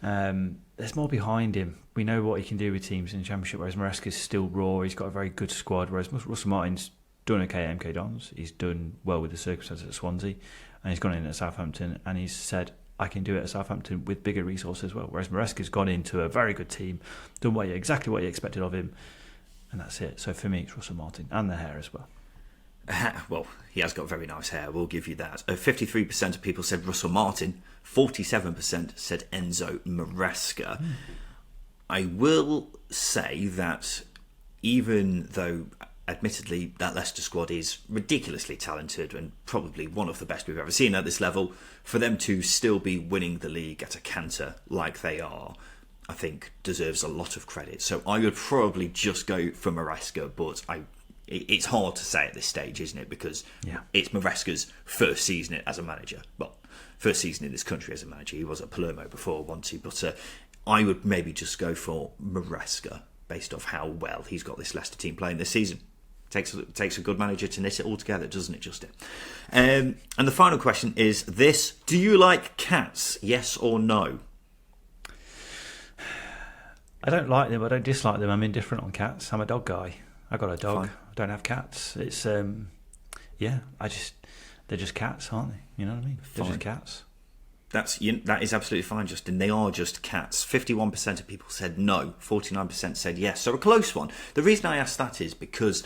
There's more behind him. We know what he can do with teams in the Championship, whereas Maresca's still raw. He's got a very good squad, whereas Russell Martin's done okay at MK Dons. He's done well with the circumstances at Swansea, and he's gone in at Southampton, and he's said, I can do it at Southampton with bigger resources as well. Whereas Maresca's gone into a very good team, done exactly what you expected of him, and that's it. So for me, it's Russell Martin, and the hair as well. Well, he has got very nice hair, we'll give you that. 53% of people said Russell Martin, 47% said Enzo Maresca. I will say that even though, admittedly, that Leicester squad is ridiculously talented and probably one of the best we've ever seen at this level, for them to still be winning the league at a canter like they are, I think deserves a lot of credit. So I would probably just go for Maresca, but it's hard to say at this stage, isn't it? Because it's Maresca's first season as a manager. Well, first season in this country as a manager. He was at Palermo before, wasn't he? But I would maybe just go for Maresca based off how well he's got this Leicester team playing this season. Takes a good manager to knit it all together, doesn't it, Justin? And the final question is this: do you like cats? Yes or no? I don't like them. I don't dislike them. I'm indifferent on cats. I'm a dog guy. I got a dog. Fine. I don't have cats. It's they're just cats, aren't they? You know what I mean? They're just cats. That is absolutely fine, Justin. They are just cats. 51% of people said no. 49% said yes. So a close one. The reason I asked that is because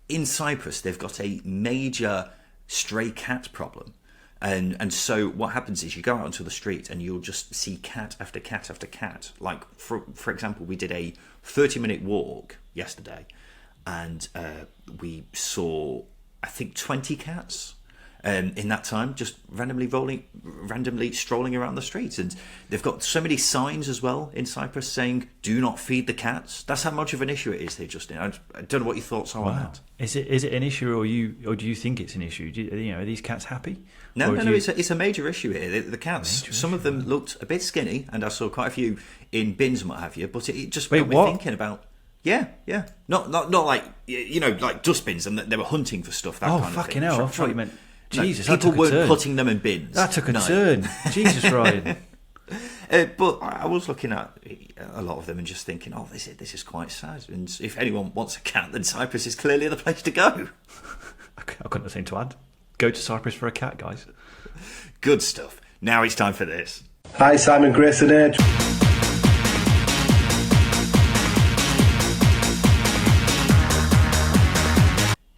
in Cyprus they've got a major stray cat problem. And so what happens is you go out onto the street and you'll just see cat after cat after cat. Like, for example, we did a 30-minute walk yesterday and we saw, I think, 20 cats in that time, just randomly strolling around the streets. And they've got so many signs as well in Cyprus saying, do not feed the cats. That's how much of an issue it is here, Justin. I don't know what your thoughts are on that. Is it an issue, or do you think it's an issue? Are these cats happy? No, it's a major issue here. The cats, some of them looked a bit skinny, and I saw quite a few in bins and what have you. But it just got me thinking about. Yeah, not like like dustbins, and they were hunting for stuff. That kind of thing. Oh fucking hell! I thought you meant Jesus. People weren't putting them in bins. That took a turn. Jesus, Ryan. But I was looking at a lot of them and just thinking, oh, this is quite sad. And if anyone wants a cat, then Cyprus is clearly the place to go. I've got nothing to add. Go to Cyprus for a cat, guys. Good stuff. Now it's time for this. Hi, Simon, Grayson here.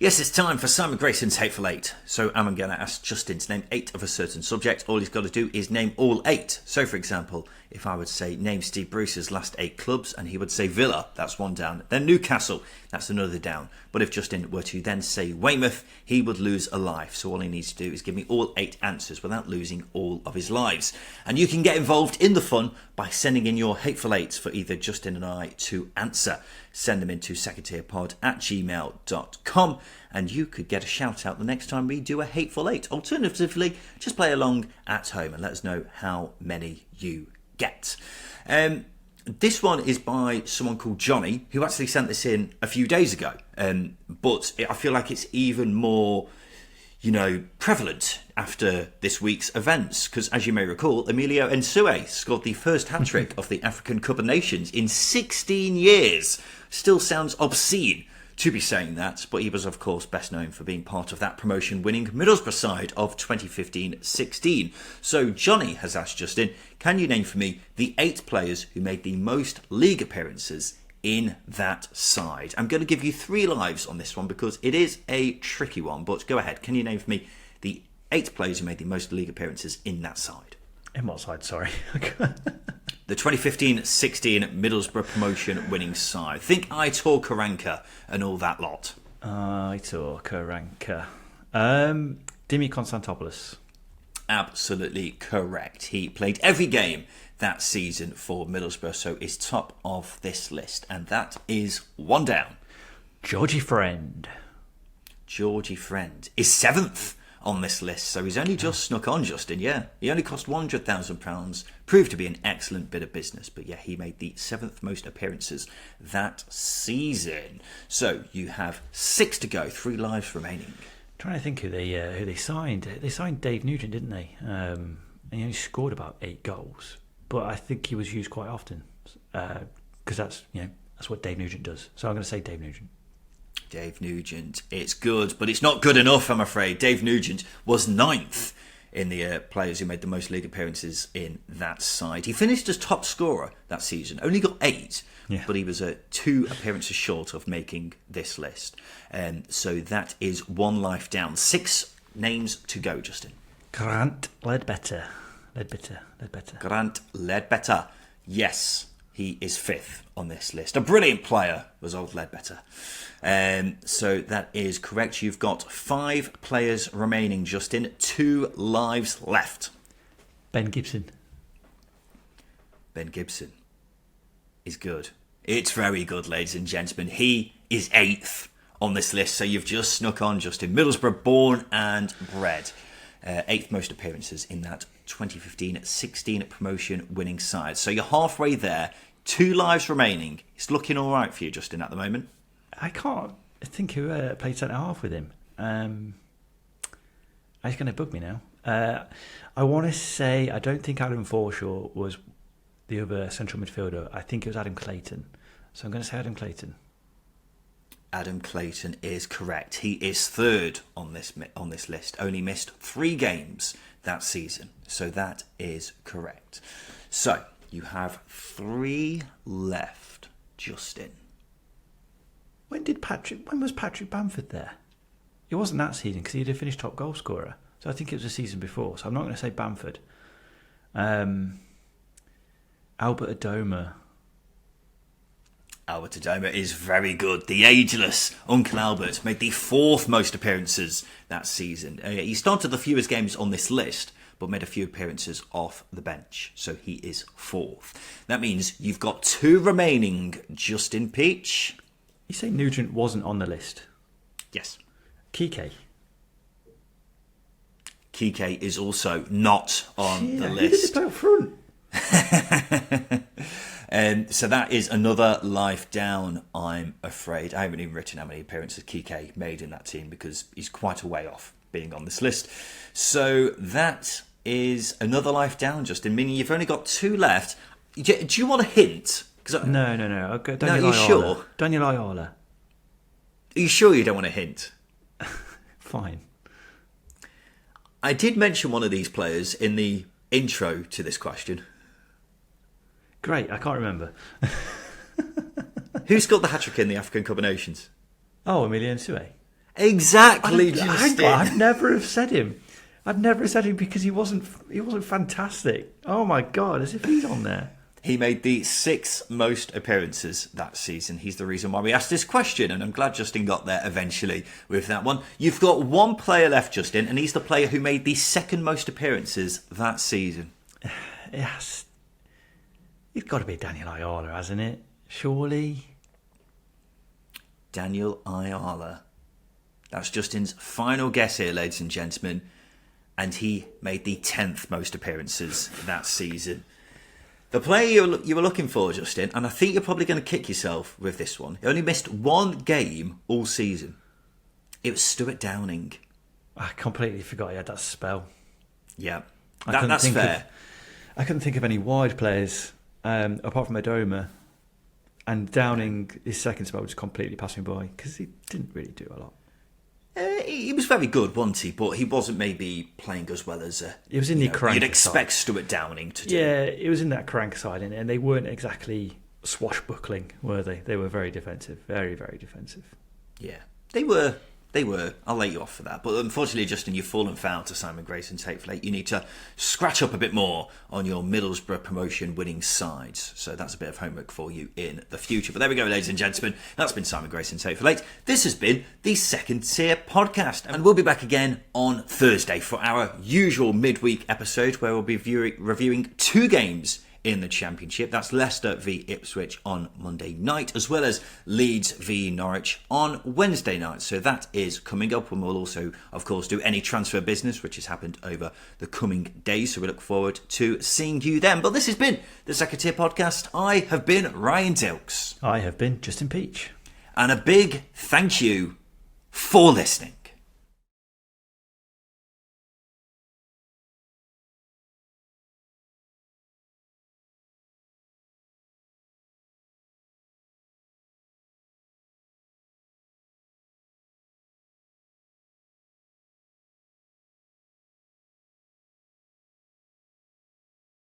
Yes, it's time for Simon Grayson's Hateful 8. So I'm going to ask Justin to name 8 of a certain subject. All he's got to do is name all 8. So, for example, if I would say name Steve Bruce's last 8 clubs, and he would say Villa, that's 1 down. Then Newcastle, that's another down. But if Justin were to then say Weymouth, he would lose a life. So all he needs to do is give me all 8 answers without losing all of his lives. And you can get involved in the fun by sending in your Hateful 8s for either Justin and I to answer. Send them into secondtierpod@gmail.com and you could get a shout out the next time we do a Hateful 8. Alternatively, just play along at home and let us know how many you get. This one is by someone called Johnny, who actually sent this in a few days ago. But I feel like it's even more, prevalent after this week's events. Because as you may recall, Emilio Nsue scored the first hat-trick of the African Cup of Nations in 16 years. Still sounds obscene to be saying that, but he was of course best known for being part of that promotion-winning Middlesbrough side of 2015-16. So Johnny has asked Justin, can you name for me the 8 players who made the most league appearances in that side? I'm going to give you 3 lives on this one because it is a tricky one, but go ahead. Can you name for me the 8 players who made the most league appearances in that side? In what side, sorry? The 2015-16 Middlesbrough promotion winning side. Think Aitor Karanka and all that lot. Aitor Karanka. Dimi Konstantopoulos. Absolutely correct. He played every game that season for Middlesbrough, so is top of this list. And that is 1 down. Georgie Friend. Georgie Friend is 7th on this list, so he's only just snuck on, Justin. Yeah, he only cost £100,000, proved to be an excellent bit of business, but yeah, he made the 7th most appearances that season. So you have 6 to go, 3 lives remaining. Trying to think who they signed. They signed Dave Nugent, didn't they? And he only scored about 8 goals, but I think he was used quite often because that's what Dave Nugent does. So I'm going to say Dave Nugent. Dave Nugent, it's good, but it's not good enough, I'm afraid. Dave Nugent was 9th in the players who made the most league appearances in that side. He finished as top scorer that season, only got 8, but he was 2 appearances short of making this list. So that is 1 life down. 6 names to go, Justin. Grant Ledbetter. Grant Ledbetter. Yes, he is 5th on this list. A brilliant player was old Ledbetter. So that is correct. You've got 5 players remaining, Justin. 2 lives left. Ben Gibson. Ben Gibson is good. It's very good, ladies and gentlemen. He is 8th on this list, so you've just snuck on, Justin. Middlesbrough born and bred. 8th most appearances in that 2015-16 promotion winning side. So you're halfway there. 2 lives remaining. It's looking all right for you, Justin, at the moment. I can't think who played centre half with him. He's going to bug me now. I want to say I don't think Adam Forshaw was the other central midfielder. I think it was Adam Clayton. So I'm going to say Adam Clayton. Adam Clayton is correct. He is 3rd on this list. Only missed 3 games that season. So that is correct. So you have 3 left, Justin. When was Patrick Bamford there? It wasn't that season because he'd have finished top goal scorer. So I think it was a season before. So I'm not going to say Bamford. Albert Adoma. Albert Adoma is very good. The ageless Uncle Albert made the 4th most appearances that season. He started the fewest games on this list, but made a few appearances off the bench. So he is 4th. That means you've got 2 remaining, Justin Peach. You say Nugent wasn't on the list? Yes. Kike. Kike is also not on the Who did list. they play up front? So that is another life down, I'm afraid. I haven't even written how many appearances Kike made in that team because he's quite a way off being on this list. So that is another life down, Justin, meaning you've only got 2 left. Do you want a hint? No. Are you sure? Daniel Ayala. Are you sure you don't want a hint? Fine. I did mention one of these players in the intro to this question. Great, I can't remember. Who scored the hat-trick in the African Cup of Nations? Oh, Emilio Nsue. Exactly, Justin. I'd never have said him. I'd never have said him because he wasn't fantastic. Oh my God, as if he's on there. He made the 6 most appearances that season. He's the reason why we asked this question, and I'm glad Justin got there eventually with that one. You've got one player left, Justin, and he's the player who made the 2nd most appearances that season. Yes. It's got to be Daniel Ayala, hasn't it? Surely. Daniel Ayala. That's Justin's final guess here, ladies and gentlemen. And he made the 10th most appearances that season. The player you were looking for, Justin, and I think you're probably going to kick yourself with this one. He only missed 1 game all season. It was Stuart Downing. I completely forgot he had that spell. Yeah, that's fair. I couldn't think of any wide players apart from Adoma. And Downing, his second spell just completely passed me by because he didn't really do a lot. He was very good, wasn't he? But he wasn't maybe playing as well as he was in the crank. You'd expect Stuart Downing to do. Yeah, he was in that crank side, and they weren't exactly swashbuckling, were they? They were very defensive, very, very defensive. Yeah, they were. I'll let you off for that. But unfortunately, Justin, you've fallen foul to Simon Grayson's hateful eight. You need to scratch up a bit more on your Middlesbrough promotion winning sides. So that's a bit of homework for you in the future. But there we go, ladies and gentlemen. That's been Simon Grayson's hateful eight. This has been the Second Tier Podcast. And we'll be back again on Thursday for our usual midweek episode where we'll be reviewing 2 games in the Championship. That's Leicester v Ipswich on Monday night, as well as Leeds v Norwich on Wednesday night. So that is coming up, and we'll also, of course, do any transfer business which has happened over the coming days. So we look forward to seeing you then. But this has been the Second Tier Podcast. I have been Ryan Dilks. I have been Justin Peach. And a big thank you for listening.